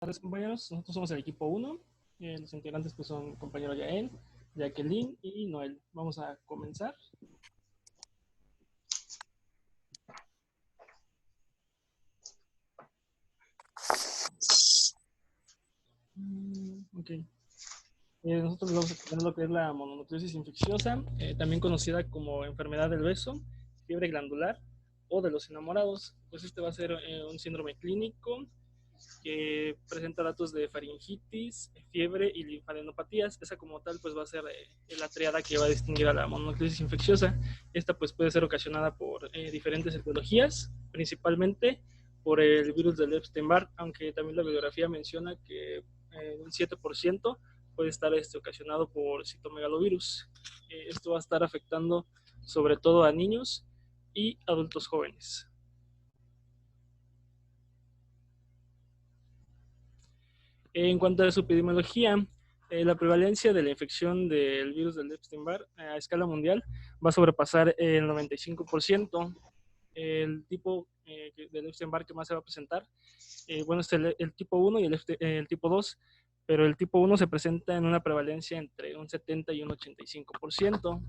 tardes, compañeros. Nosotros somos el equipo 1. Los integrantes pues son compañero Yael, Jacqueline y Noel. Vamos a comenzar. Ok. Nosotros vamos a tener lo que es la mononucleosis infecciosa, también conocida como enfermedad del beso, fiebre glandular o de los enamorados. Pues este va a ser un síndrome clínico que presenta datos de faringitis, fiebre y linfadenopatías. Esa como tal pues va a ser la triada que va a distinguir a la mononucleosis infecciosa. Esta pues puede ser ocasionada por diferentes etiologías, principalmente por el virus del Epstein-Barr, aunque también la bibliografía menciona que un 7% puede estar ocasionado por citomegalovirus. Esto va a estar afectando sobre todo a niños y adultos jóvenes. En cuanto a su epidemiología, la prevalencia de la infección del virus del Epstein-Barr a escala mundial va a sobrepasar el 95%. El tipo del Epstein-Barr que más se va a presentar, bueno, es el tipo 1 y el tipo 2, pero el tipo 1 se presenta en una prevalencia entre un 70 y un 85%.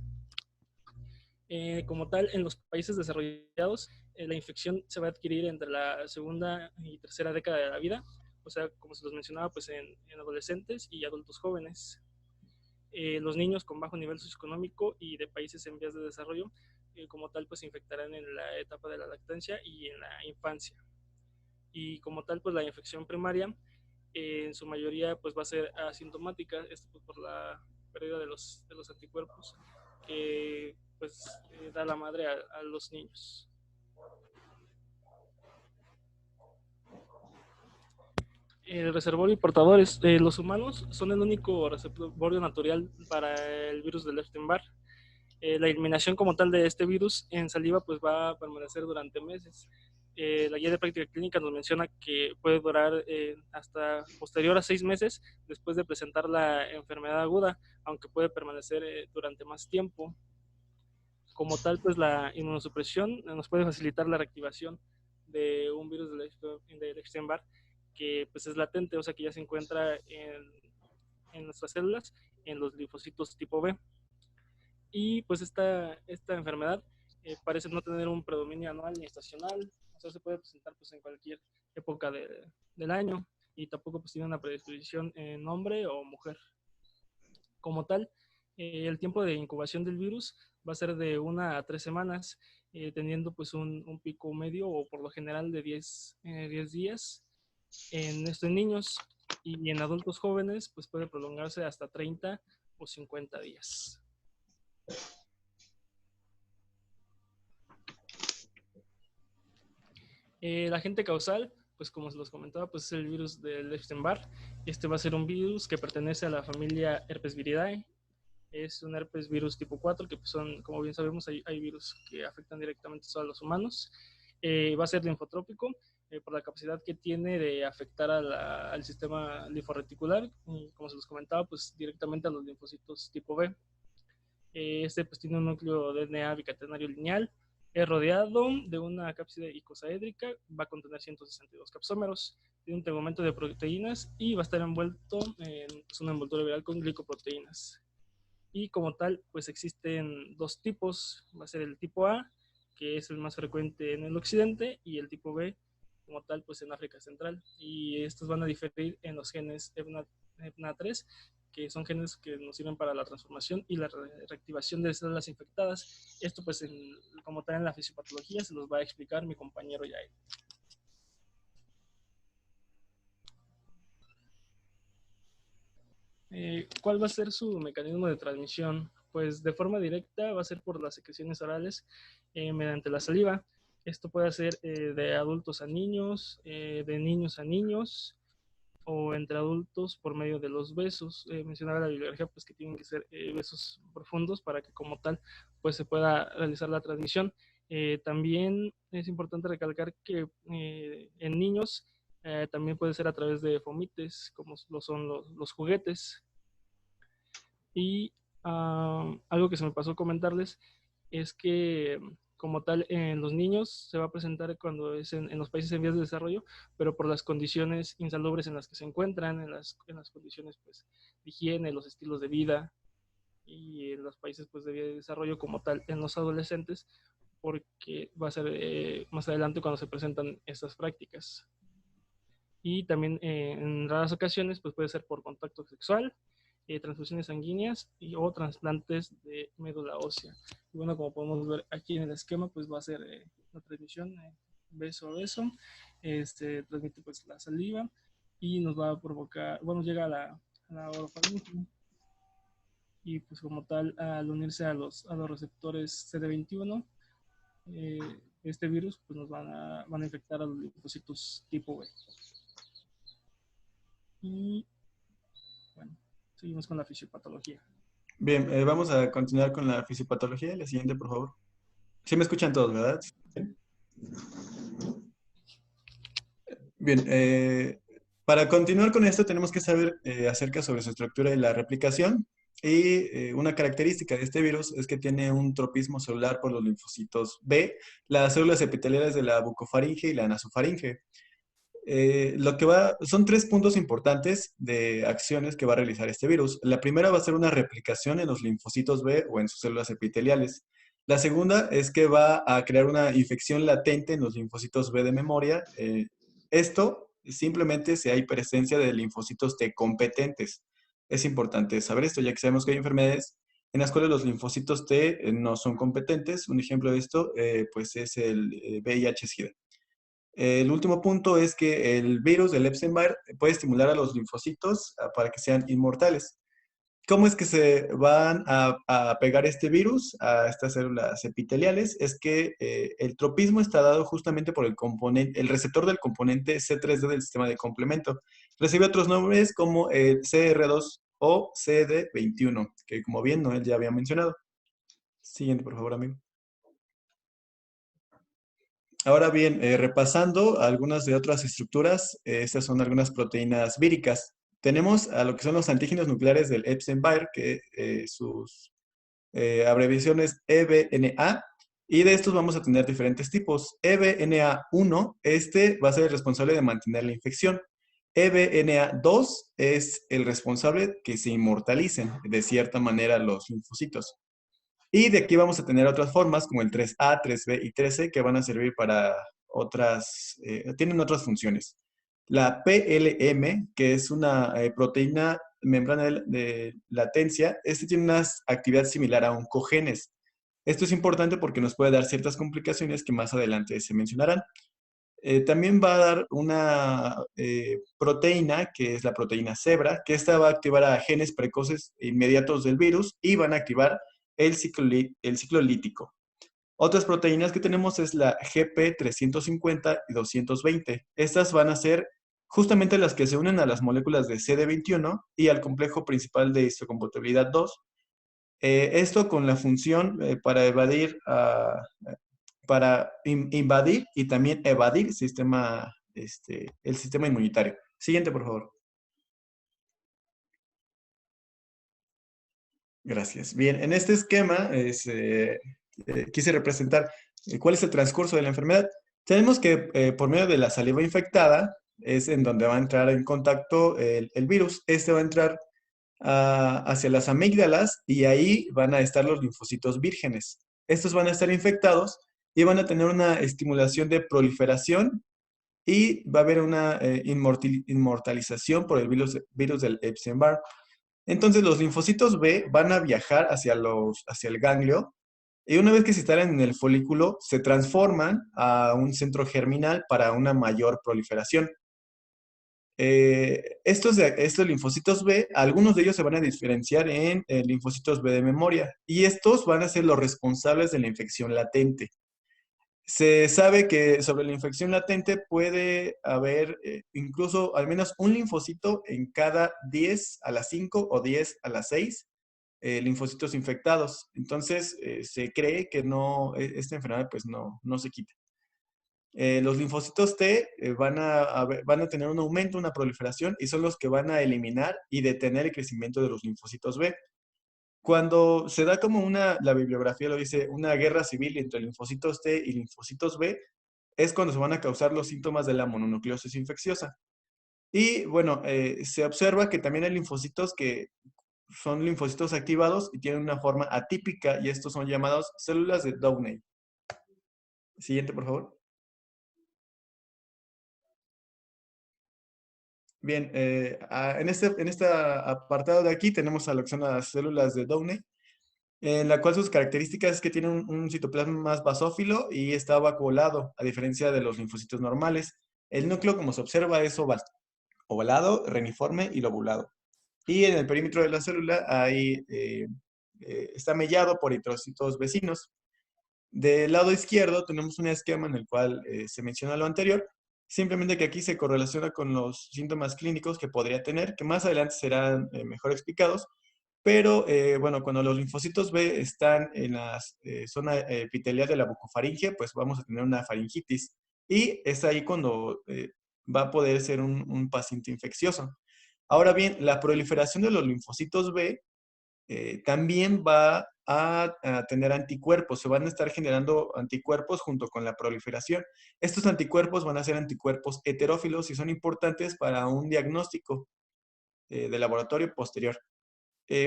Como tal, en los países desarrollados, la infección se va a adquirir entre la segunda y tercera década de la vida, o sea, como se los mencionaba, pues en adolescentes y adultos jóvenes. Los niños con bajo nivel socioeconómico y de países en vías de desarrollo, como tal, pues se infectarán en la etapa de la lactancia y en la infancia. Y como tal, pues la infección primaria, en su mayoría, pues va a ser asintomática, esto pues, por la pérdida de los anticuerpos que pues da la madre a los niños. El reservorio y portadores. Los humanos son el único reservorio natural para el virus del Epstein-Barr. La eliminación como tal de este virus en saliva pues va a permanecer durante meses. La guía de práctica clínica nos menciona que puede durar hasta posterior a 6 meses después de presentar la enfermedad aguda, aunque puede permanecer durante más tiempo. Como tal, pues la inmunosupresión nos puede facilitar la reactivación de un virus del Epstein-Barr que pues es latente, o sea que ya se encuentra en nuestras células, en los linfocitos tipo B. Y pues esta enfermedad parece no tener un predominio anual ni estacional, o sea, se puede presentar pues en cualquier época del año y tampoco pues tiene una predisposición en hombre o mujer. Como tal, el tiempo de incubación del virus va a ser de 1 a 3 semanas, teniendo pues un pico medio o por lo general de 10 días en estos niños, y en adultos jóvenes pues puede prolongarse hasta 30 o 50 días. El agente causal, pues como se los comentaba, pues es el virus del Epstein-Barr. Este va a ser un virus que pertenece a la familia Herpesviridae. Es un herpes virus tipo 4, que pues son, como bien sabemos, hay virus que afectan directamente a los humanos. Va a ser linfotrópico por la capacidad que tiene de afectar al sistema linforeticular, como se los comentaba, pues directamente a los linfocitos tipo B. Este pues tiene un núcleo de DNA bicatenario lineal, es rodeado de una cápside icosaédrica, va a contener 162 capsómeros, tiene un tegumento de proteínas y va a estar envuelto en pues, una envoltura viral con glicoproteínas. Y como tal, pues existen dos tipos, va a ser el tipo A, que es el más frecuente en el occidente, y el tipo B, como tal, pues en África Central. Y estos van a diferir en los genes EBNA3, que son genes que nos sirven para la transformación y la reactivación de células infectadas. Esto pues como tal en la fisiopatología se los va a explicar mi compañero Yael. ¿Cuál va a ser su mecanismo de transmisión? Pues de forma directa va a ser por las secreciones orales mediante la saliva. Esto puede ser de adultos a niños, de niños a niños, o entre adultos por medio de los besos. Mencionaba la bibliografía pues que tienen que ser besos profundos para que como tal pues se pueda realizar la transmisión. También es importante recalcar que en niños también puede ser a través de fomites, como lo son los juguetes. Y algo que se me pasó comentarles es que como tal en los niños se va a presentar cuando es en los países en vías de desarrollo, pero por las condiciones insalubres en las que se encuentran, en las condiciones pues, de higiene, los estilos de vida, y en los países pues, de vías de desarrollo como tal en los adolescentes, porque va a ser más adelante cuando se presentan estas prácticas. Y también en raras ocasiones pues, puede ser por contacto sexual, transfusiones sanguíneas o trasplantes de médula ósea. Y bueno, como podemos ver aquí en el esquema, pues va a ser la transmisión beso a beso, transmite pues la saliva y nos va a provocar, bueno, llega a la orofaringe y pues como tal al unirse a los receptores CD21, eh, este virus pues nos van a infectar a los linfocitos tipo B. Y bueno, seguimos con la fisiopatología. Bien, vamos a continuar con la fisiopatología. La siguiente, por favor. Sí me escuchan todos, ¿verdad? Sí. Bien, para continuar con esto tenemos que saber acerca sobre su estructura y la replicación. Y una característica de este virus es que tiene un tropismo celular por los linfocitos B, las células epiteliales de la bucofaringe y la nasofaringe. Son tres puntos importantes de acciones que va a realizar este virus. La primera va a ser una replicación en los linfocitos B o en sus células epiteliales. La segunda es que va a crear una infección latente en los linfocitos B de memoria. Esto simplemente si hay presencia de linfocitos T competentes. Es importante saber esto, ya que sabemos que hay enfermedades en las cuales los linfocitos T no son competentes. Un ejemplo de esto pues es el VIH-Sida. El último punto es que el virus del Epstein-Barr puede estimular a los linfocitos para que sean inmortales. ¿Cómo es que se van a pegar este virus a estas células epiteliales? Es que el tropismo está dado justamente por el receptor del componente C3D del sistema de complemento. Recibe otros nombres como el CR2 o CD21, que como bien Noel ya había mencionado. Siguiente, por favor, amigo. Ahora bien, repasando algunas de otras estructuras, estas son algunas proteínas víricas. Tenemos a lo que son los antígenos nucleares del Epstein-Barr, que sus abreviaciones EBNA, y de estos vamos a tener diferentes tipos. EBNA1, este va a ser el responsable de mantener la infección. EBNA2 es el responsable que se inmortalicen de cierta manera los linfocitos. Y de aquí vamos a tener otras formas como el 3A, 3B y 3C que van a servir para tienen otras funciones. La PLM, que es una proteína membrana de latencia, este tiene una actividad similar a oncogenes. Esto es importante porque nos puede dar ciertas complicaciones que más adelante se mencionarán. También va a dar una proteína, que es la proteína cebra, que esta va a activar a genes precoces e inmediatos del virus y van a activar el ciclo lítico. Otras proteínas que tenemos es la GP350 y 220. Estas van a ser justamente las que se unen a las moléculas de CD21 y al complejo principal de histocompatibilidad 2. Esto con la función para invadir y también evadir el sistema inmunitario. Siguiente, por favor. Gracias. Bien, en este esquema quise representar cuál es el transcurso de la enfermedad. Tenemos que por medio de la saliva infectada es en donde va a entrar en contacto el virus. Este va a entrar hacia las amígdalas y ahí van a estar los linfocitos vírgenes. Estos van a estar infectados y van a tener una estimulación de proliferación y va a haber una inmortalización por el virus del Epstein-Barr. Entonces los linfocitos B van a viajar hacia el ganglio y una vez que se instalan en el folículo se transforman a un centro germinal para una mayor proliferación. Estos linfocitos B, algunos de ellos se van a diferenciar en linfocitos B de memoria y estos van a ser los responsables de la infección latente. Se sabe que sobre la infección latente puede haber incluso al menos un linfocito en cada 10 a las 5 o 10 a las 6 linfocitos infectados. Entonces, se cree que esta enfermedad pues no se quita. Los linfocitos T van a tener un aumento, una proliferación, y son los que van a eliminar y detener el crecimiento de los linfocitos B. Cuando se da como la bibliografía lo dice, una guerra civil entre linfocitos T y linfocitos B, es cuando se van a causar los síntomas de la mononucleosis infecciosa. Y bueno, se observa que también hay linfocitos que son linfocitos activados y tienen una forma atípica y estos son llamados células de Downey. Siguiente, por favor. Bien, en este apartado de aquí tenemos a lo que son las células de Downey, en la cual sus características es que tienen un citoplasma más basófilo y está vacuolado, a diferencia de los linfocitos normales. El núcleo, como se observa, es ovalado, reniforme y lobulado. Y en el perímetro de la célula está mellado por eritrocitos vecinos. Del lado izquierdo tenemos un esquema en el cual se menciona lo anterior, simplemente que aquí se correlaciona con los síntomas clínicos que podría tener, que más adelante serán mejor explicados, pero bueno, cuando los linfocitos B están en la zona epitelial de la bucofaringe, pues vamos a tener una faringitis y es ahí cuando va a poder ser un paciente infeccioso. Ahora bien, la proliferación de los linfocitos B también va a tener anticuerpos, se van a estar generando anticuerpos junto con la proliferación. Estos anticuerpos van a ser anticuerpos heterófilos y son importantes para un diagnóstico de laboratorio posterior.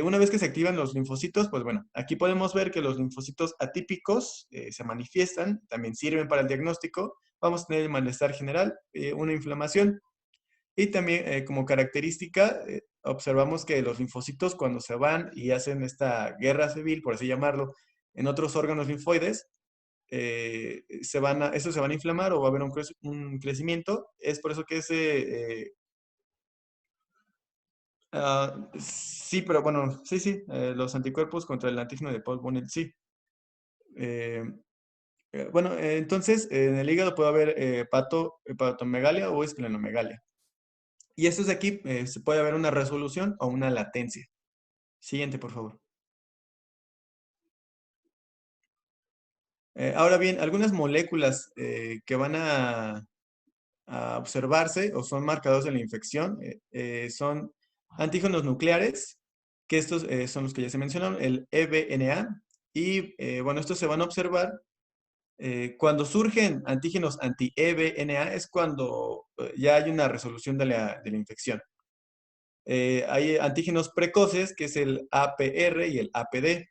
Una vez que se activan los linfocitos, pues bueno, aquí podemos ver que los linfocitos atípicos se manifiestan, también sirven para el diagnóstico. Vamos a tener el malestar general, una inflamación, y también como característica, observamos que los linfocitos cuando se van y hacen esta guerra civil, por así llamarlo, en otros órganos linfoides, estos se van a inflamar o va a haber un crecimiento. Es por eso que sí, pero bueno, sí, los anticuerpos contra el antígeno de Paul Bonnet, sí. Eh, bueno, entonces en el hígado puede haber hepatomegalia o esplenomegalia. Y estos de aquí se puede haber una resolución o una latencia. Siguiente, por favor. Ahora bien, algunas moléculas que van a observarse o son marcadores de la infección son antígenos nucleares, que estos son los que ya se mencionaron, el EBNA, y bueno, estos se van a observar cuando surgen antígenos anti-EBNA, es cuando ya hay una resolución de la infección. Hay antígenos precoces, que es el APR y el APD.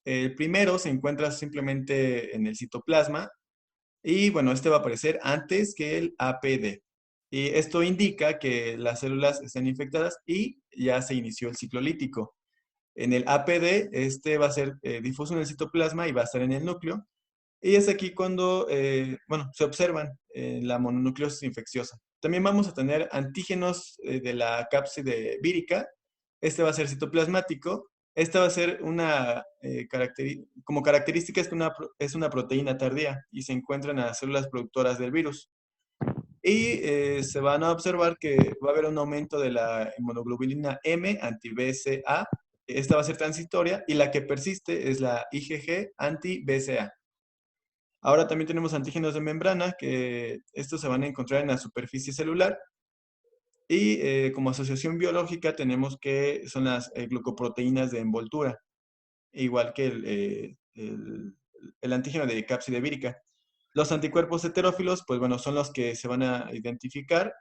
El primero se encuentra simplemente en el citoplasma y bueno, este va a aparecer antes que el APD. Y esto indica que las células están infectadas y ya se inició el ciclo lítico. En el APD, este va a ser difuso en el citoplasma y va a estar en el núcleo. Y es aquí cuando, bueno, se observan la mononucleosis infecciosa. También vamos a tener antígenos de la cápside vírica. Este va a ser citoplasmático. Esta va a ser como característica es una proteína tardía y se encuentra en las células productoras del virus. Y se van a observar que va a haber un aumento de la inmunoglobulina M anti-BCA. Esta va a ser transitoria y la que persiste es la IgG anti-BCA. Ahora también tenemos antígenos de membrana, que estos se van a encontrar en la superficie celular. Y como asociación biológica tenemos que son las glucoproteínas de envoltura, igual que el antígeno de cápside vírica. Los anticuerpos heterófilos, pues bueno, son los que se van a identificar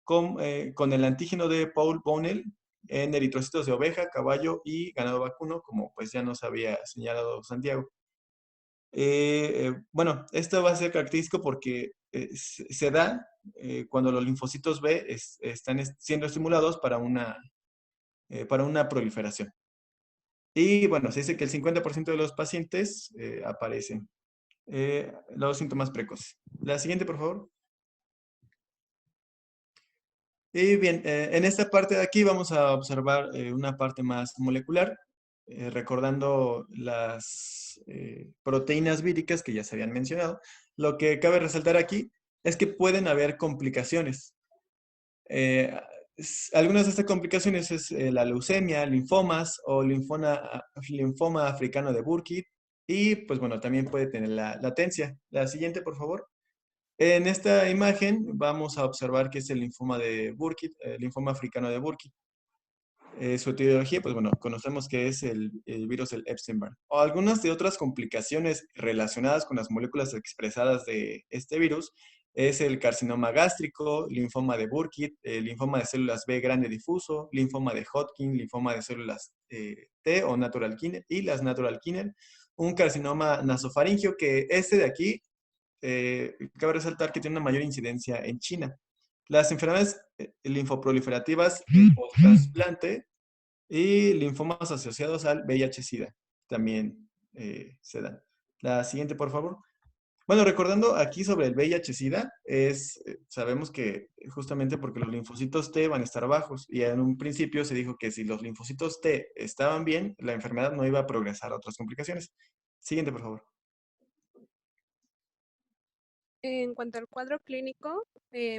con el antígeno de Paul Bonnell en eritrocitos de oveja, caballo y ganado vacuno, como pues ya nos había señalado Santiago. Bueno, esto va a ser característico porque se da cuando los linfocitos B están siendo estimulados para una proliferación. Y bueno, se dice que el 50% de los pacientes aparecen los síntomas precoces. La siguiente, por favor. Y bien, en esta parte de aquí vamos a observar una parte más molecular, recordando las proteínas víricas que ya se habían mencionado. Lo que cabe resaltar aquí es que pueden haber complicaciones. Eh, Algunas de estas complicaciones es la leucemia, linfomas o linfoma africano de Burkitt y pues bueno, también puede tener la latencia. La siguiente, por favor. En esta imagen vamos a observar que es el linfoma de Burkitt, el linfoma africano de Burkitt. Su etiología, pues bueno, conocemos que es el virus del Epstein-Barr. O algunas de otras complicaciones relacionadas con las moléculas expresadas de este virus es el carcinoma gástrico, linfoma de Burkitt, linfoma de células B grande difuso, linfoma de Hodgkin, linfoma de células T o natural killer y las natural killer, un carcinoma nasofaringio que este de aquí, cabe resaltar que tiene una mayor incidencia en China. Las enfermedades linfoproliferativas post-trasplante y linfomas asociados al VIH-Sida también se dan. La siguiente, por favor. Bueno, recordando aquí sobre el VIH-Sida, sabemos que justamente porque los linfocitos T van a estar bajos y en un principio se dijo que si los linfocitos T estaban bien, la enfermedad no iba a progresar a otras complicaciones. Siguiente, por favor. En cuanto al cuadro clínico,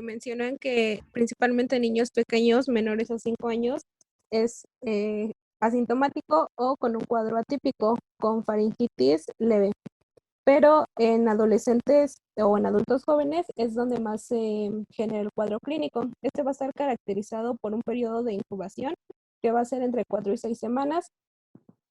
mencionan que principalmente niños pequeños menores a 5 años es asintomático o con un cuadro atípico con faringitis leve. Pero en adolescentes o en adultos jóvenes es donde más se genera el cuadro clínico. Este va a estar caracterizado por un periodo de incubación que va a ser entre 4 y 6 semanas,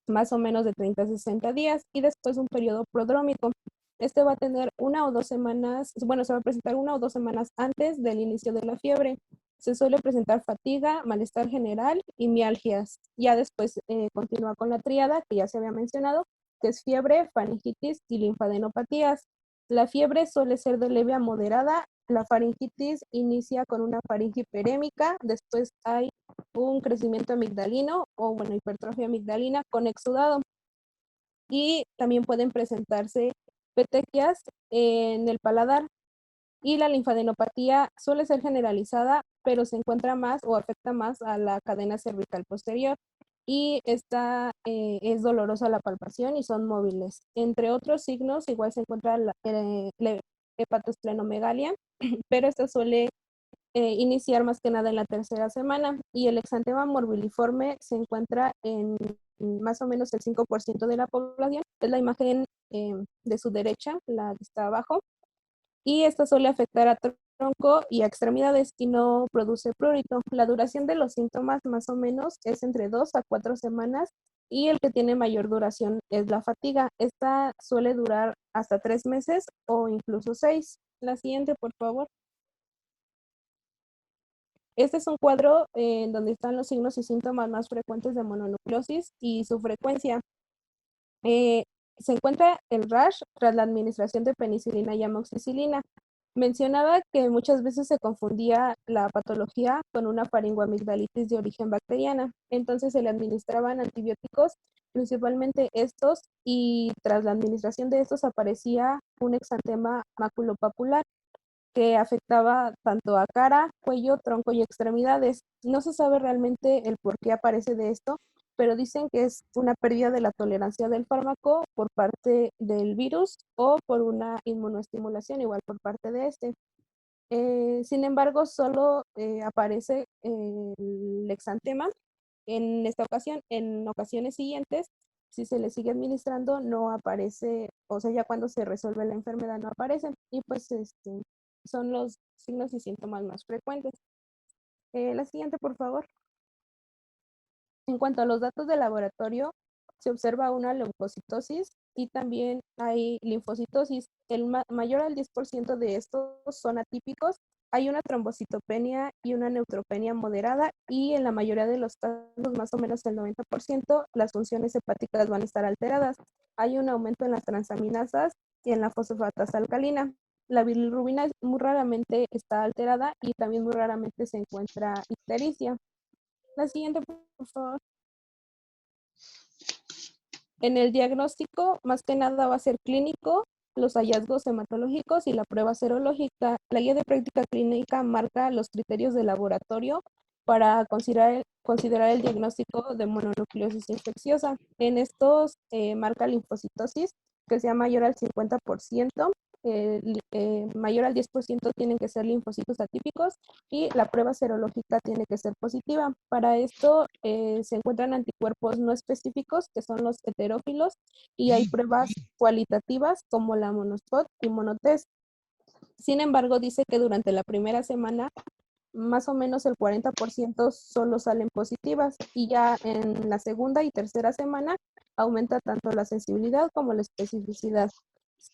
más o menos de 30 a 60 días, y después un periodo prodrómico. Este va a tener 1 o 2 semanas, bueno, se va a presentar 1 o 2 semanas antes del inicio de la fiebre. Se suele presentar fatiga, malestar general y mialgias. Ya después continúa con la tríada que ya se había mencionado, que es fiebre, faringitis y linfadenopatías. La fiebre suele ser de leve a moderada. La faringitis inicia con una faringe hiperémica, después hay un crecimiento amigdalino o, bueno, hipertrofia amigdalina con exudado. Y también pueden presentarse petequias en el paladar. Y la linfadenopatía suele ser generalizada, pero se encuentra más o afecta más a la cadena cervical posterior. Y esta es dolorosa la palpación y son móviles. Entre otros signos, igual se encuentra la hepatosplenomegalia, pero esta suele iniciar más que nada en la tercera semana, y el exantema morbiliforme se encuentra en más o menos el 5% de la población. Es la imagen de su derecha, la que está abajo, y esta suele afectar a tronco y a extremidades y no produce prurito. La duración de los síntomas más o menos es entre 2 a 4 semanas, y el que tiene mayor duración es la fatiga. Esta suele durar hasta 3 meses o incluso 6. La siguiente, por favor. Este es un cuadro en donde están los signos y síntomas más frecuentes de mononucleosis y su frecuencia. Eh, Se encuentra el rash tras la administración de penicilina y amoxicilina. Mencionaba que muchas veces se confundía la patología con una faringoamigdalitis de origen bacteriana. Entonces se le administraban antibióticos, principalmente estos, y tras la administración de estos aparecía un exantema maculopapular que afectaba tanto a cara, cuello, tronco y extremidades. No se sabe realmente el por qué aparece de esto, pero dicen que es una pérdida de la tolerancia del fármaco por parte del virus o por una inmunoestimulación igual por parte de este. Sin embargo, solo aparece el exantema en esta ocasión. En ocasiones siguientes, si se le sigue administrando, no aparece, o sea, ya cuando se resuelve la enfermedad no aparece. Y pues son los signos y síntomas más frecuentes. La siguiente, por favor. En cuanto a los datos de laboratorio, se observa una leucocitosis y también hay linfocitosis. El mayor al 10% de estos son atípicos. Hay una trombocitopenia y una neutropenia moderada, y en la mayoría de los casos, más o menos el 90%, las funciones hepáticas van a estar alteradas. Hay un aumento en las transaminasas y en la fosfatasa alcalina. La bilirrubina muy raramente está alterada y también muy raramente se encuentra ictericia. La siguiente, por favor. En el diagnóstico, más que nada va a ser clínico, los hallazgos hematológicos y la prueba serológica. La guía de práctica clínica marca los criterios de laboratorio para considerar el diagnóstico de mononucleosis infecciosa. En estos marca linfocitosis, que sea mayor al 50%, mayor al 10% tienen que ser linfocitos atípicos, y la prueba serológica tiene que ser positiva. Para esto se encuentran anticuerpos no específicos, que son los heterófilos, y hay pruebas cualitativas como la monospot y monotest. Sin embargo, dice que durante la primera semana más o menos el 40% solo salen positivas y ya en la segunda y tercera semana aumenta tanto la sensibilidad como la especificidad.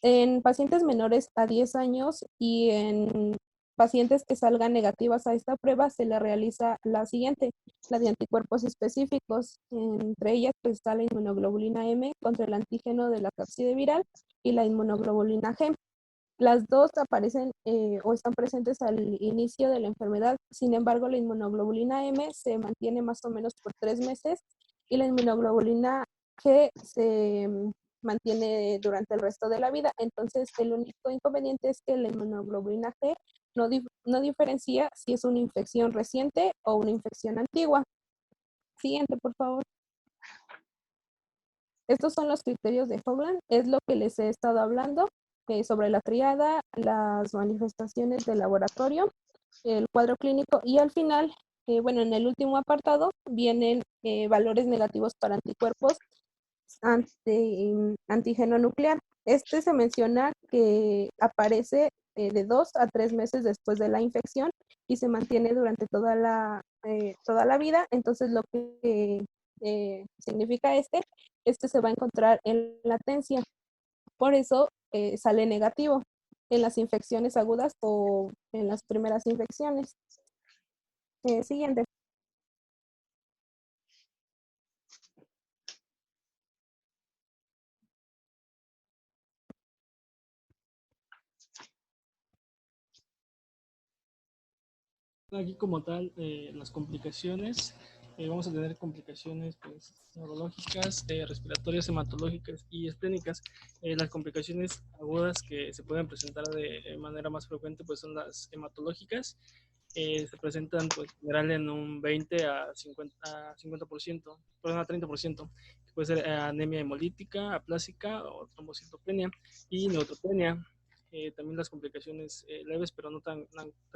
En pacientes menores a 10 años y en pacientes que salgan negativas a esta prueba se le realiza la siguiente, la de anticuerpos específicos. Entre ellas pues, está la inmunoglobulina M contra el antígeno de la cápside viral y la inmunoglobulina G. Las dos aparecen o están presentes al inicio de la enfermedad. Sin embargo, la inmunoglobulina M se mantiene más o menos por 3 meses y la inmunoglobulina G se mantiene durante el resto de la vida. Entonces, el único inconveniente es que la inmunoglobulina G no diferencia si es una infección reciente o una infección antigua. Siguiente, por favor. Estos son los criterios de Hoagland, es lo que les he estado hablando sobre la triada, las manifestaciones del laboratorio, el cuadro clínico y al final, bueno, en el último apartado vienen valores negativos para anticuerpos ante antígeno nuclear. Este se menciona que aparece de 2 a 3 meses después de la infección y se mantiene durante toda la vida. Entonces, lo que significa este se va a encontrar en latencia. Por eso sale negativo en las infecciones agudas o en las primeras infecciones. Siguiente. Aquí como tal, las complicaciones, vamos a tener complicaciones pues, neurológicas, respiratorias, hematológicas y esplénicas. Las complicaciones agudas que se pueden presentar de manera más frecuente pues, son las hematológicas. Se presentan pues, en general en un 20 a 50%, perdón, a 30%, que puede ser anemia hemolítica, aplásica o trombocitopenia y neutropenia. También las complicaciones leves, pero no tan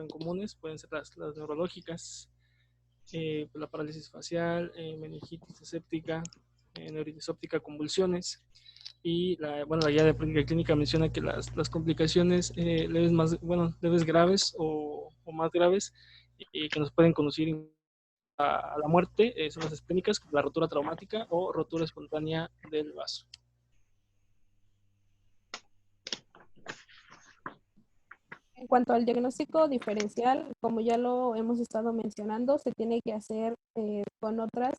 comunes, pueden ser las neurológicas, la parálisis facial, meningitis escéptica, neuritis óptica, convulsiones. Y la guía de práctica clínica menciona que las complicaciones leves graves o más graves que nos pueden conducir a la muerte son las esplénicas, como la rotura traumática o rotura espontánea del vaso. En cuanto al diagnóstico diferencial, como ya lo hemos estado mencionando, se tiene que hacer con otras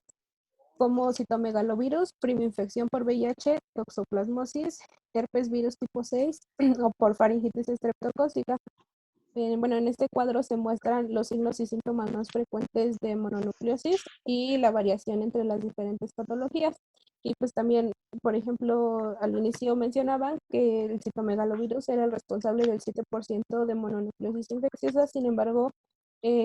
como citomegalovirus, primoinfección por VIH, toxoplasmosis, herpes virus tipo 6 o por faringitis estreptocócica. Bueno, en este cuadro se muestran los signos y síntomas más frecuentes de mononucleosis y la variación entre las diferentes patologías. Y pues también, por ejemplo, al inicio mencionaban que el citomegalovirus era el responsable del 7% de mononucleosis infecciosa. Sin embargo,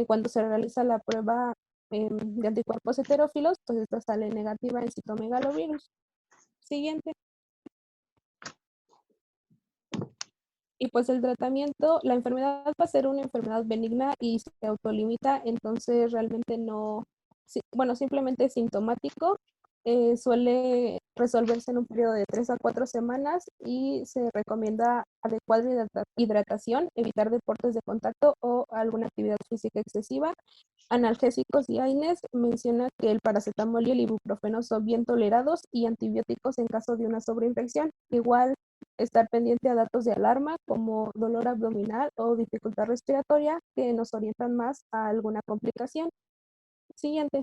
cuando se realiza la prueba de anticuerpos heterófilos, pues esta sale negativa en citomegalovirus. Siguiente. Y pues el tratamiento, la enfermedad va a ser una enfermedad benigna y se autolimita, entonces realmente no, bueno, simplemente es sintomático, suele resolverse en un periodo de 3 a 4 semanas y se recomienda adecuada hidratación, evitar deportes de contacto o alguna actividad física excesiva. Analgésicos y AINES menciona que el paracetamol y el ibuprofeno son bien tolerados y antibióticos en caso de una sobreinfección. Igual estar pendiente a datos de alarma como dolor abdominal o dificultad respiratoria que nos orientan más a alguna complicación. Siguiente.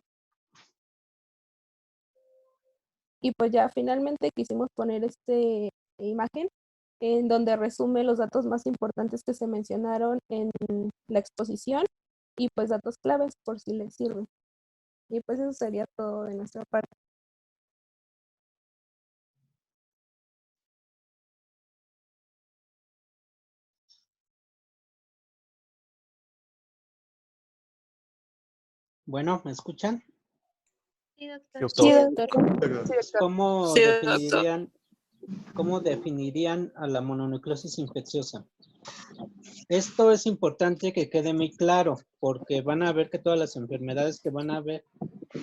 Y pues ya finalmente quisimos poner imagen en donde resume los datos más importantes que se mencionaron en la exposición y pues datos claves por si les sirve. Y pues eso sería todo de nuestra parte. Bueno, ¿me escuchan? Sí, Doctor. doctor. ¿Cómo Sí, doctor. definirían a la mononucleosis infecciosa? Esto es importante que quede muy claro, porque van a ver que todas las enfermedades que van a ver,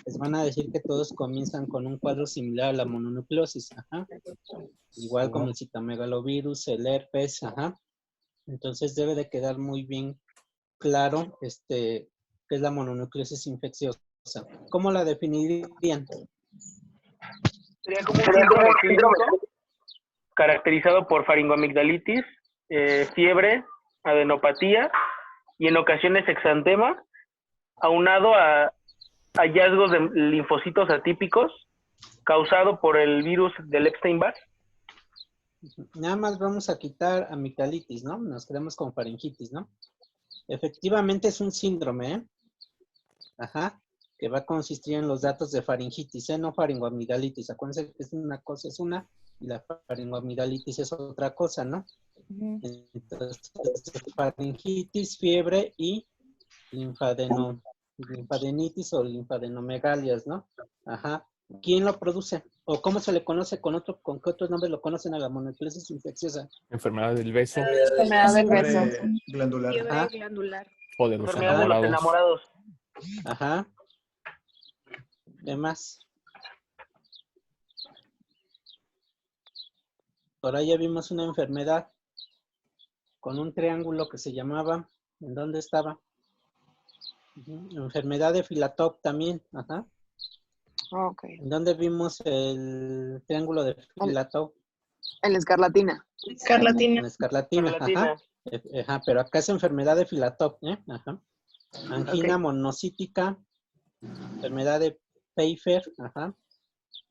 les van a decir que todos comienzan con un cuadro similar a la mononucleosis, ajá. Igual como el citomegalovirus, el herpes, ajá. Entonces debe de quedar muy bien claro que es la mononucleosis infecciosa. ¿Cómo la definirían? Sería como un síndrome clínico caracterizado por faringoamigdalitis, fiebre, adenopatía y en ocasiones exantema, aunado a hallazgos de linfocitos atípicos causado por el virus del Epstein-Barr. Nada más vamos a quitar amigdalitis, ¿no? Nos quedamos con faringitis, ¿no? Efectivamente es un síndrome, ¿eh? Ajá, que va a consistir en los datos de faringitis, no faringoamigdalitis. Acuérdense que es una cosa es una y la faringoamigdalitis es otra cosa, ¿no? Entonces, faringitis, fiebre y linfadenitis o linfadenomegalias, ¿no? Ajá. ¿Quién lo produce? ¿O cómo se le conoce con qué otros nombres lo conocen a la mononucleosis infecciosa? Enfermedad del beso Enfermedad del beso. Fiebre glandular. Fiebre Ajá. glandular. o de los Enfermedad de los enamorados. enamorados. Ajá. ¿Qué más? Por ahí ya vimos una enfermedad con un triángulo que se llamaba, ¿en dónde estaba? Enfermedad de Filatov también, ajá. Ok. ¿En dónde vimos el triángulo de Filatov? En la escarlatina. Escarlatina. En escarlatina, Escarlatina. ajá. Ajá, pero acá es enfermedad de Filatov, ¿eh? Ajá. Angina Ok. monocítica, enfermedad de Pfeiffer, ajá.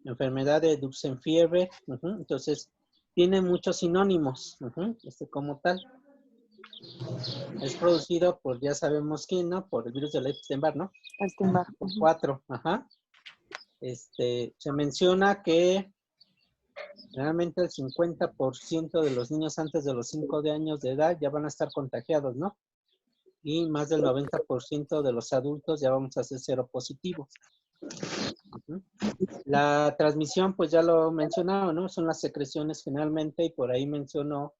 Enfermedad de Duxenfieber, entonces tiene muchos sinónimos, como tal. Es producido por, ya sabemos quién, ¿no? Por el virus del Epstein-Barr, ¿no? Epstein-Barr. 4, ajá. Se menciona que realmente el 50% de los niños antes de los 5 años de edad ya van a estar contagiados, ¿no? Y más del 90% de los adultos ya vamos a ser seropositivos. La transmisión, pues ya lo mencionaba, ¿no? Son las secreciones generalmente y por ahí mencionó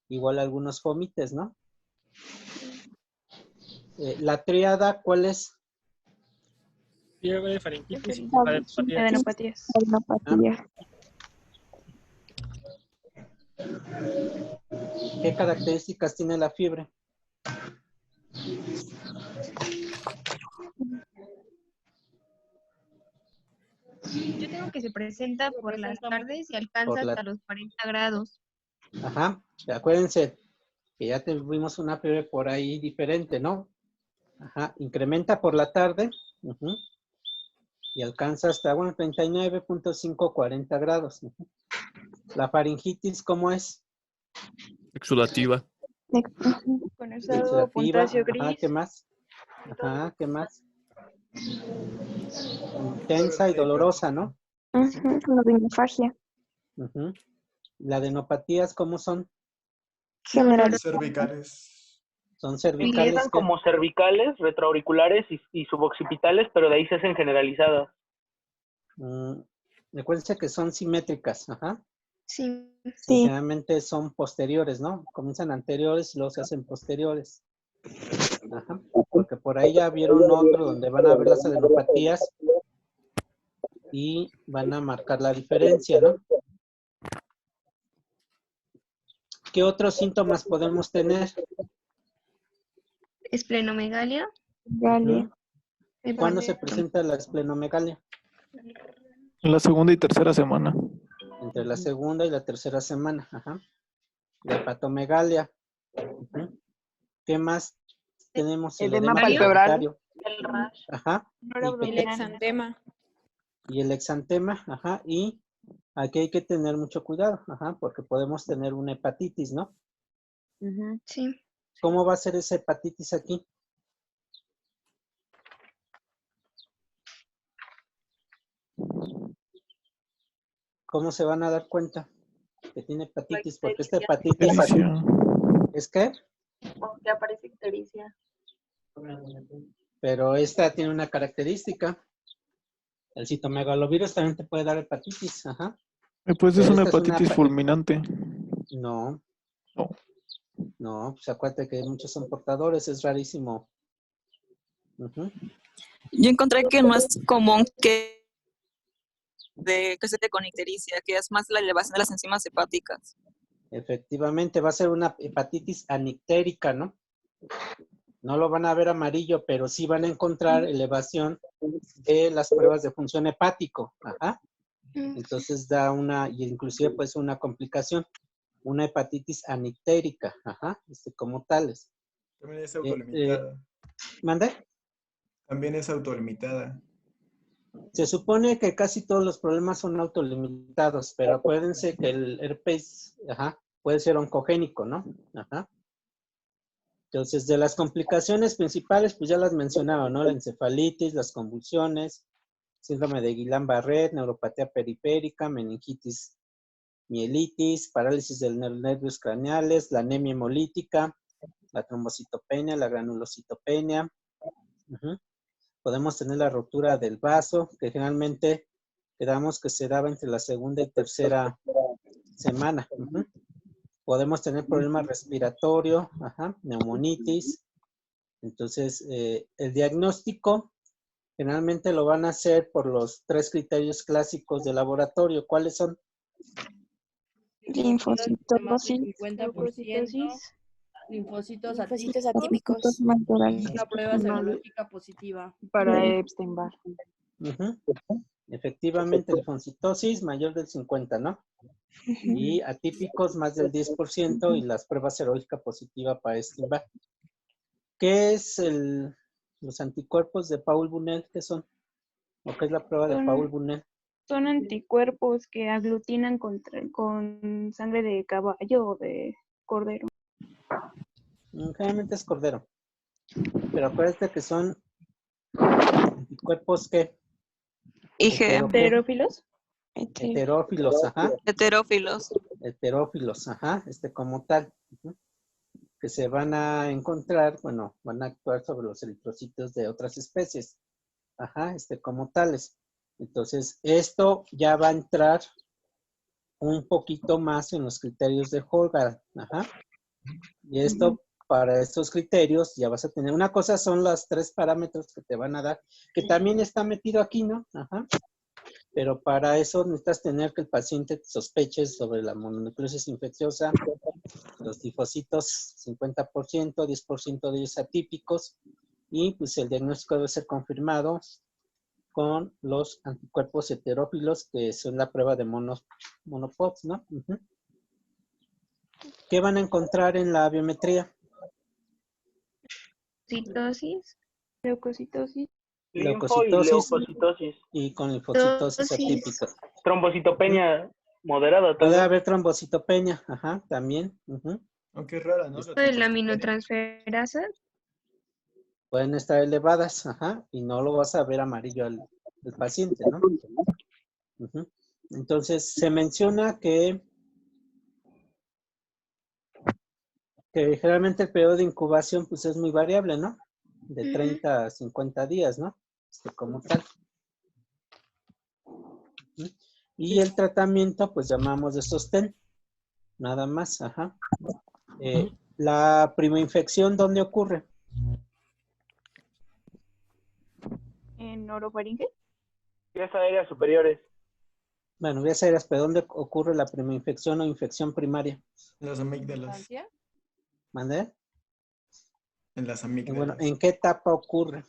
igual algunos fomites, ¿no? La tríada, ¿cuál es? Fiebre, faringitis y Adenopatías. ¿Qué características tiene la fiebre? Yo tengo que se presenta por las tardes y alcanza hasta los 40 grados. Ajá, acuérdense que ya tuvimos una fiebre por ahí diferente, ¿no? Ajá, incrementa por la tarde y alcanza hasta, 39.5, 40 grados. La faringitis, ¿cómo es? Exudativa. Con Exudativa, puntacio ajá, gris. ¿qué más? Ajá, ¿qué más? Intensa y dolorosa, ¿no? La rinopfagia. ¿La adenopatías cómo son? General. Cervicales. Son Empiezan cervicales. como cervicales, retroauriculares y suboccipitales, pero de ahí se hacen generalizadas. Recuérdense que son simétricas, ajá. Sí. Sí. Generalmente son posteriores, ¿no? Comienzan anteriores y luego se hacen posteriores. Ajá. Porque por ahí ya vieron otro donde van a ver las adenopatías y van a marcar la diferencia, ¿no? ¿Qué otros síntomas podemos tener? Esplenomegalia. Galia. ¿Cuándo se presenta la esplenomegalia? En la segunda y tercera semana. Entre la segunda y la tercera semana. Ajá. La hepatomegalia. ¿Qué más tenemos? El Edema edema palpebral. pituitario. El rash. Ajá. El exantema. Y el exantema, ajá, y aquí hay que tener mucho cuidado, ajá, porque podemos tener una hepatitis, ¿no? Sí. ¿Cómo va a ser esa hepatitis aquí? ¿Cómo se van a dar cuenta que tiene hepatitis? Porque esta hepatitis es que, Porque aparece ictericia. pero esta tiene una característica. El citomegalovirus también te puede dar hepatitis, ajá. Pues Pero es una esta es hepatitis fulminante. No. No. No, pues acuérdate que muchos son portadores, es rarísimo. Yo encontré que es más común que se te con ictericia, que es más la elevación de las enzimas hepáticas. Efectivamente, va a ser una hepatitis anictérica, ¿no? No lo van a ver amarillo, pero sí van a encontrar elevación de las pruebas de función hepático. Ajá. Entonces da una, y inclusive pues una complicación, una hepatitis anictérica, ajá, como tales. También es autolimitada. ¿Mande? También es autolimitada. Se supone que casi todos los problemas son autolimitados, pero acuérdense que el herpes, ajá, puede ser oncogénico, ¿no? Ajá. Entonces, de las complicaciones principales, pues ya las mencionaba, ¿no? La encefalitis, las convulsiones, síndrome de Guillain-Barré, neuropatía periférica, meningitis, mielitis, parálisis de los nervios craneales, la anemia hemolítica, la trombocitopenia, la granulocitopenia. Podemos tener la rotura del vaso, que generalmente quedamos que se daba entre la segunda y tercera semana. Podemos tener problemas respiratorios, neumonitis. Entonces, el diagnóstico generalmente lo van a hacer por los 3 criterios clásicos de laboratorio. ¿Cuáles son? Linfocitosis, 50%, linfocitos linfocitos atípicos, atípicos y una prueba serológica positiva. Para Epstein-Barr. Efectivamente, linfocitosis mayor del 50, ¿no? Y atípicos más del 10% y las pruebas serológicas positivas para Epstein-Barr. ¿Qué es los anticuerpos de Paul-Bunel? ¿Qué son? ¿O qué es la prueba de Paul-Bunel? son anticuerpos que aglutinan con sangre de caballo o de cordero. Generalmente es cordero. Pero acuérdate que son anticuerpos que... IgM. ¿Heterófilos? Heterófilos, ajá. Heterófilos. Heterófilos, ajá, como tal. Que se van a encontrar, bueno, van a actuar sobre los eritrocitos de otras especies. Ajá, como tales. Entonces, esto ya va a entrar un poquito más en los criterios de Hogarth. Ajá. Y esto, para estos criterios, ya vas a tener, una cosa son los 3 parámetros que te van a dar, que también está metido aquí, ¿no? Ajá. Pero para eso necesitas tener que el paciente sospeche sobre la mononucleosis infecciosa, los linfocitos 50%, 10% de ellos atípicos, y pues el diagnóstico debe ser confirmado con los anticuerpos heterófilos, que son la prueba de monopods, ¿no? ¿Qué van a encontrar en la biometría? Citosis, leucocitosis. Linfo y leucocitosis. Y con linfocitosis atípica. Trombocitopenia moderada. Puede haber trombocitopenia, ajá, también. Aunque es rara, ¿no? ¿La aminotransferasa? Pueden estar elevadas, ajá, y no lo vas a ver amarillo al paciente, ¿no? Entonces, se menciona que generalmente el periodo de incubación pues es muy variable, ¿no? De 30 a 50 días, ¿no? Como tal. Y el tratamiento, pues llamamos de sostén. Nada más, ajá. La primoinfección, ¿dónde ocurre? ¿En orofaringe? Vías aéreas superiores. Bueno, vías aéreas, pero ¿dónde ocurre la primoinfección o infección primaria? En las amígdalas. ¿Mande? En las amígdalas. Bueno, ¿en qué etapa ocurre?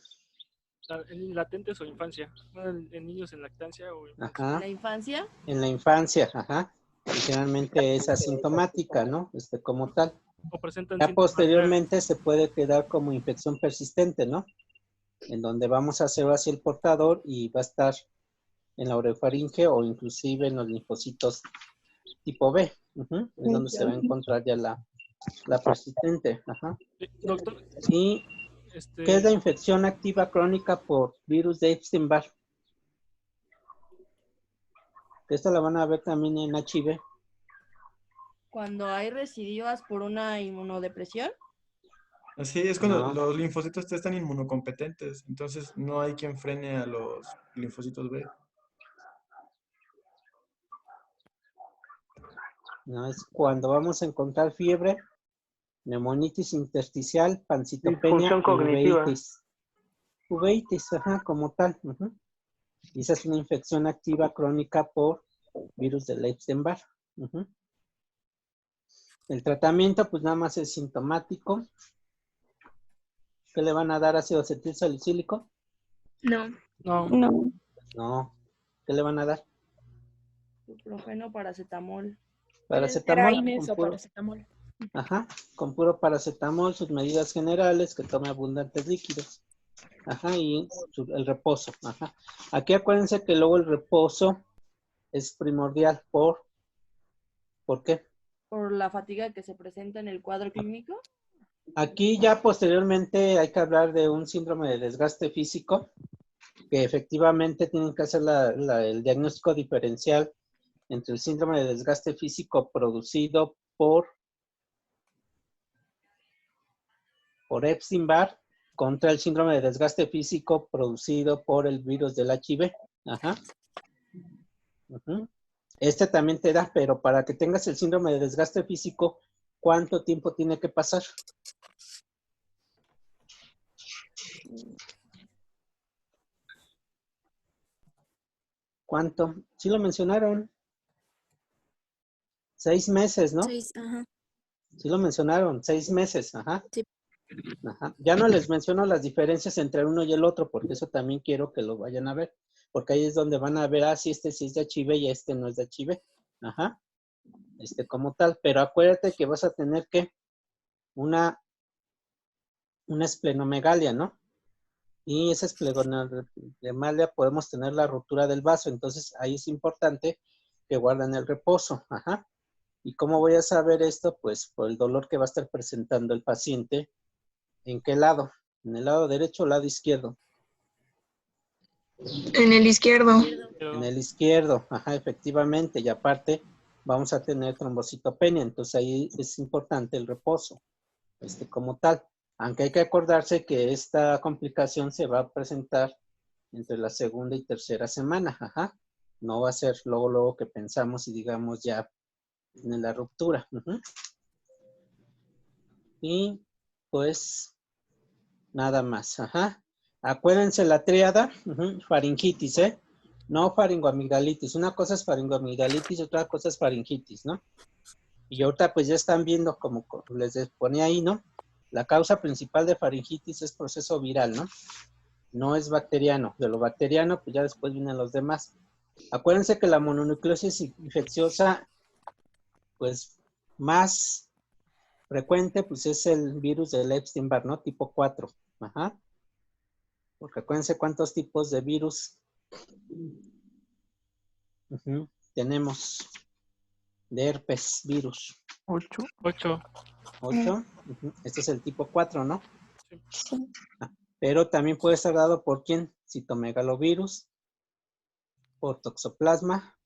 ¿En latentes o infancia? ¿En niños en lactancia o infancia? Ajá. ¿En la infancia? En la infancia, ajá. Y generalmente es asintomática, ¿no? Como tal. O presentan Ya síntomas posteriormente se puede quedar como infección persistente, ¿no? En donde vamos a hacer así el portador y va a estar en la orofaringe o inclusive en los linfocitos tipo B. Es donde se va a encontrar ya la persistente. Ajá. Doctor. ¿Y qué es la infección activa crónica por virus de Epstein-Barr? Esta la van a ver también en HIV. Cuando hay residuos por una inmunodepresión. Así es cuando los linfocitos T están inmunocompetentes, entonces no hay quien frene a los linfocitos B. No, es cuando vamos a encontrar fiebre, neumonitis intersticial, pancitopenia Disfunción y cognitiva. uveitis. Uveitis, ajá, como tal. Y esa es una infección activa crónica por virus del Epstein-Barr. El tratamiento, pues nada más es sintomático. ¿Qué le van a dar? ¿Ácido acetilsalicílico? No. No. No. No. ¿Qué le van a dar? Ibuprofeno, paracetamol. Paracetamol. Eraines o Con puro, paracetamol. ajá, con puro paracetamol, sus medidas generales, que tome abundantes líquidos. Ajá, y el reposo. Ajá. Aquí acuérdense que luego el reposo es primordial. ¿Por qué? Por la fatiga que se presenta en el cuadro clínico. Aquí ya posteriormente hay que hablar de un síndrome de desgaste físico, que efectivamente tienen que hacer el diagnóstico diferencial entre el síndrome de desgaste físico producido por Epstein-Barr contra el síndrome de desgaste físico producido por el virus del HIV. Ajá. Ujú. Este también te da, pero para que tengas el síndrome de desgaste físico, ¿cuánto tiempo tiene que pasar? ¿Cuánto? Sí lo mencionaron. 6 meses, ¿no? 6, ajá. Sí lo mencionaron, 6 meses, ajá. Sí. Ajá. Ya no les menciono las diferencias entre el uno y el otro, porque eso también quiero que lo vayan a ver. Porque ahí es donde van a ver, si este sí es de HIV y este no es de HIV. Ajá. Como tal. Pero acuérdate que vas a tener que una esplenomegalia, ¿no? Y esa esplenomegalia podemos tener la ruptura del vaso. Entonces ahí es importante que guarden el reposo. Ajá. ¿Y cómo voy a saber esto? Pues por el dolor que va a estar presentando el paciente. ¿En qué lado? ¿En el lado derecho o lado izquierdo? En el izquierdo. En el izquierdo, ajá, efectivamente. Y aparte vamos a tener trombocitopenia. Entonces ahí es importante el reposo, como tal. Aunque hay que acordarse que esta complicación se va a presentar entre la segunda y tercera semana, ajá. No va a ser luego que pensamos y digamos ya en la ruptura. Uh-huh. Y pues nada más, ajá. Acuérdense la tríada, faringitis, no faringoamigdalitis. Una cosa es faringoamigdalitis, otra cosa es faringitis, ¿no? Y ahorita pues ya están viendo, como les ponía ahí, ¿no? La causa principal de faringitis es proceso viral, ¿no? No es bacteriano. De lo bacteriano, pues ya después vienen los demás. Acuérdense que la mononucleosis infecciosa, pues más frecuente, pues es el virus del Epstein-Barr, ¿no? Tipo 4. Ajá. Porque acuérdense cuántos tipos de virus tenemos de herpes virus. 8. 8. Este es el tipo 4, ¿no? Sí. Pero también puede estar dado por ¿quién? Citomegalovirus, por toxoplasma,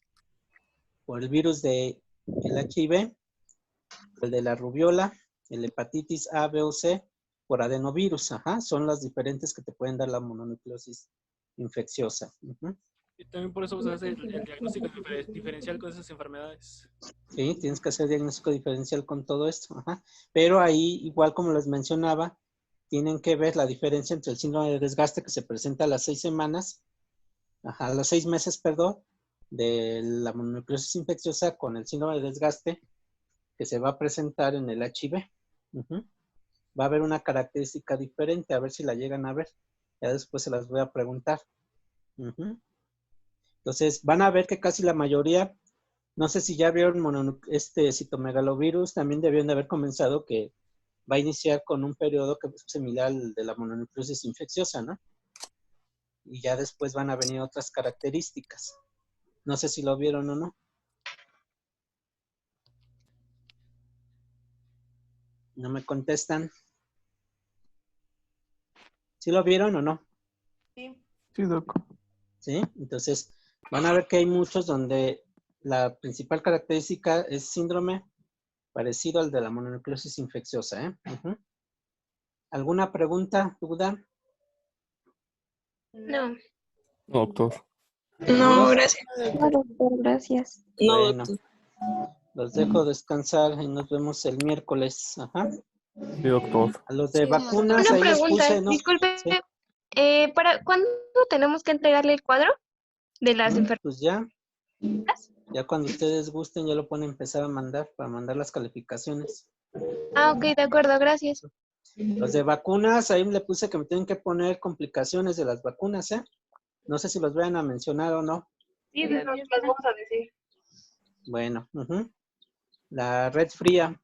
por el virus del HIV, el de la rubiola, el hepatitis A, B o C, por adenovirus. Ajá, son las diferentes que te pueden dar la mononucleosis infecciosa. Y también por eso se hace el diagnóstico diferencial con esas enfermedades. Sí, tienes que hacer diagnóstico diferencial con todo esto. Ajá. Pero ahí, igual como les mencionaba, tienen que ver la diferencia entre el síndrome de desgaste que se presenta a las 6 semanas, a los 6 meses, perdón, de la mononucleosis infecciosa con el síndrome de desgaste que se va a presentar en el HIV. Va a haber una característica diferente, a ver si la llegan a ver. Ya después se las voy a preguntar. Entonces, van a ver que casi la mayoría, no sé si ya vieron citomegalovirus, también debieron de haber comenzado que va a iniciar con un periodo que es similar al de la mononucleosis infecciosa, ¿no? Y ya después van a venir otras características. No sé si lo vieron o no. No me contestan. ¿Sí lo vieron o no? Sí. Sí, doc. ¿Sí? Entonces, van a ver que hay muchos donde la principal característica es síndrome parecido al de la mononucleosis infecciosa, ¿Alguna pregunta, duda? No. No, doctor. No, gracias. No, doctor, gracias. No, Bueno, doctor. los dejo descansar y nos vemos el miércoles. Ajá. Sí, doctor. A los de vacunas, Una ahí les pregunta, puse, ¿no? disculpe, Sí. ¿para cuándo tenemos que entregarle el cuadro de las enfermedades? Pues ya cuando ustedes gusten, ya lo pueden empezar a mandar, para mandar las calificaciones. Ah, ok, de acuerdo, gracias. Los de vacunas, ahí le puse que me tienen que poner complicaciones de las vacunas, ¿eh? No sé si los vayan a mencionar o no. Sí, Las vamos a decir. Bueno, la red fría.